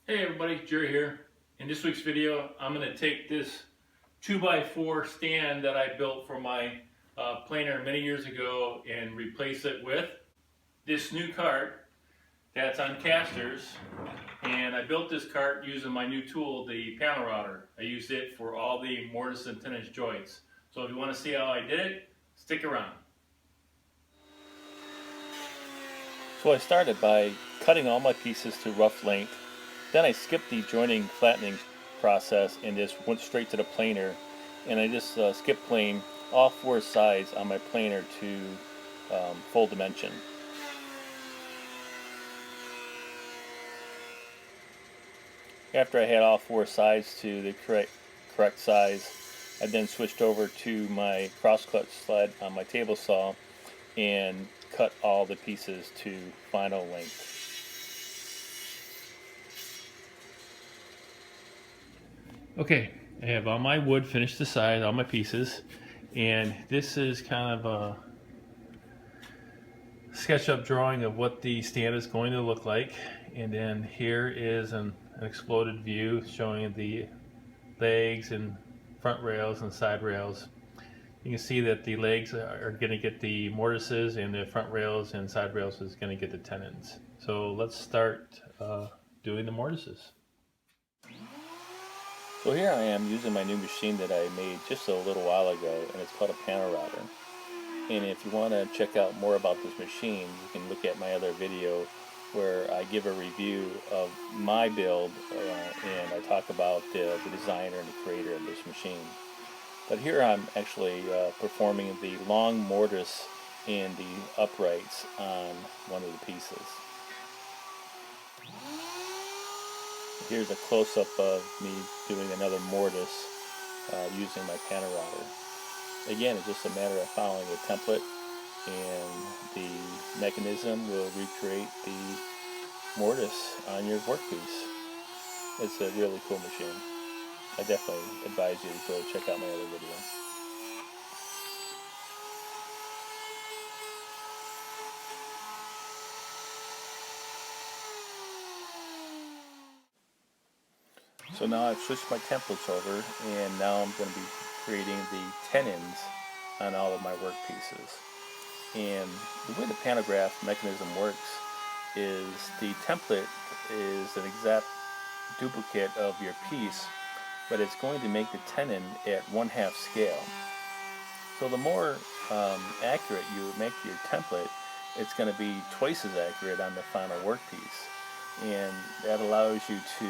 Hey everybody, Jerry here. In this week's video, I'm going to take this 2x4 stand that I built for my planer many years ago and replace it with this new cart that's on casters. And I built this cart using my new tool, the Pantorouter. I used it for all the mortise and tenon joints. So if you want to see how I did it, stick around. So I started by cutting all my pieces to rough length. Then I skipped the joining flattening process and just went straight to the planer, and I just skip plane all four sides on my planer to full dimension. After I had all four sides to the correct size, I then switched over to my cross-cut sled on my table saw and cut all the pieces to final length. Okay, I have all my wood finished to size, all my pieces, and this is kind of a SketchUp drawing of what the stand is going to look like. And then here is an exploded view showing the legs and front rails and side rails. You can see that the legs are going to get the mortises, and the front rails and side rails is going to get the tenons. So let's start doing the mortises. So here I am using my new machine that I made just a little while ago, and it's called a Pantorouter. And if you want to check out more about this machine, you can look at my other video where I give a review of my build and I talk about the designer and the creator of this machine. But here I'm actually performing the long mortise and the uprights on one of the pieces. Here's a close-up of me doing another mortise using my Pantorouter. Again, it's just a matter of following a template, and the mechanism will recreate the mortise on your workpiece. It's a really cool machine. I definitely advise you to go check out my other video. So now I've switched my templates over, and now I'm going to be creating the tenons on all of my work pieces. And the way the pantograph mechanism works is the template is an exact duplicate of your piece, but it's going to make the tenon at 1/2 scale. So the more accurate you make your template, it's going to be twice as accurate on the final workpiece, and that allows you to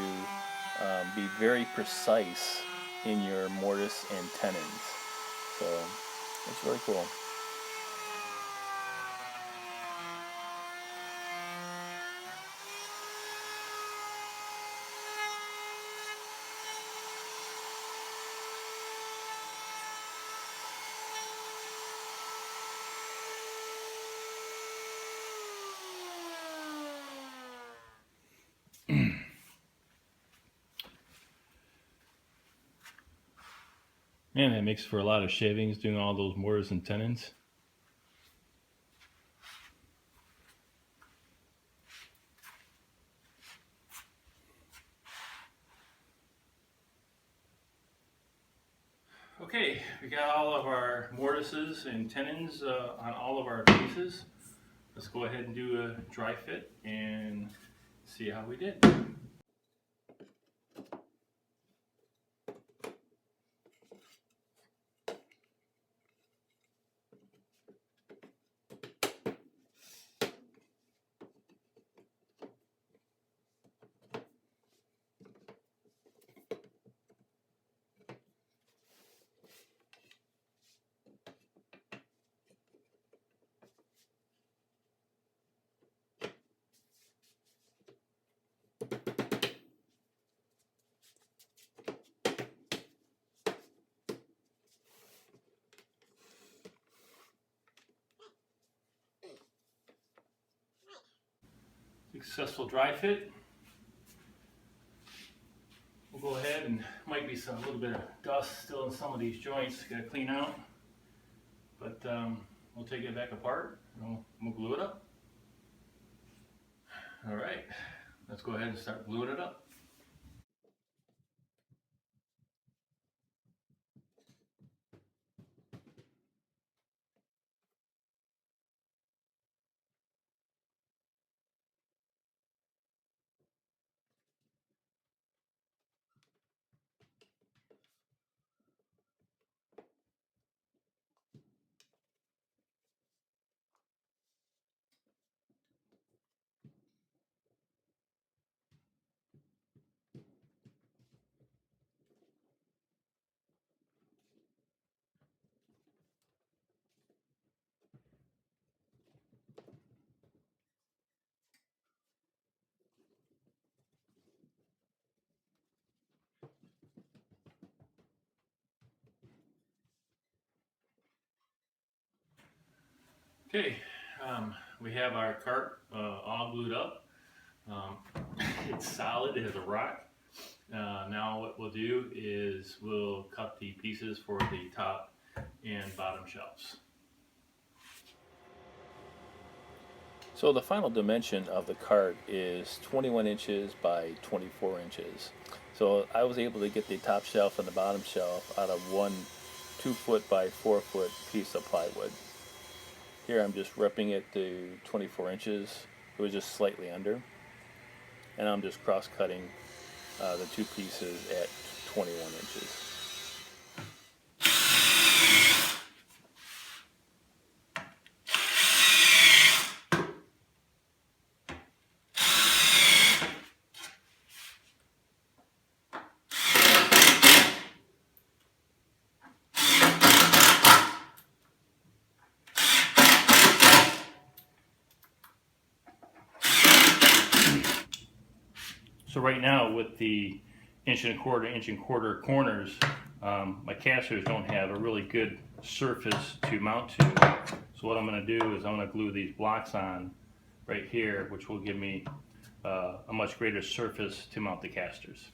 be very precise in your mortise and tenons. So it's really cool. Man, that makes for a lot of shavings doing all those mortise and tenons. Okay, we got all of our mortises and tenons on all of our pieces. Let's go ahead and do a dry fit and see how we did. Successful dry fit. We'll go ahead, and might be a little bit of dust still in some of these joints. Got to clean out, but we'll take it back apart and we'll glue it up. All right, let's go ahead and start gluing it up. Okay, we have our cart all glued up. It's solid, it has a rock. Now what we'll do is we'll cut the pieces for the top and bottom shelves. So the final dimension of the cart is 21 inches by 24 inches. So I was able to get the top shelf and the bottom shelf out of one 2-foot by 4-foot piece of plywood. Here I'm just repping it to 24 inches. It was just slightly under. And I'm just cross-cutting the two pieces at 21 inches. So right now with the inch and a quarter corners, my casters don't have a really good surface to mount to. So what I'm going to do is I'm going to glue these blocks on right here, which will give me a much greater surface to mount the casters.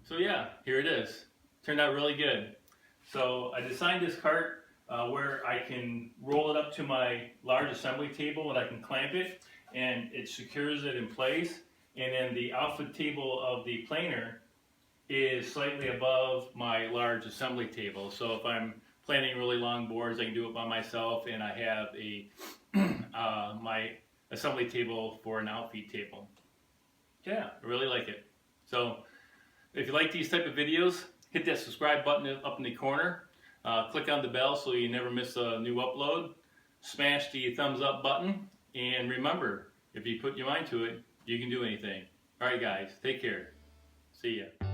So yeah, here it is. Turned out really good. So I designed this cart where I can roll it up to my large assembly table and I can clamp it and it secures it in place. And then the outfit table of the planer is slightly above my large assembly table. So if I'm planning really long boards, I can do it by myself, and I have a my assembly table for an outfeed table. Yeah, I really like it. So if you like these type of videos, hit that subscribe button up in the corner. Click on the bell so you never miss a new upload. Smash the thumbs up button. And remember, if you put your mind to it, you can do anything. Alright guys, take care. See ya.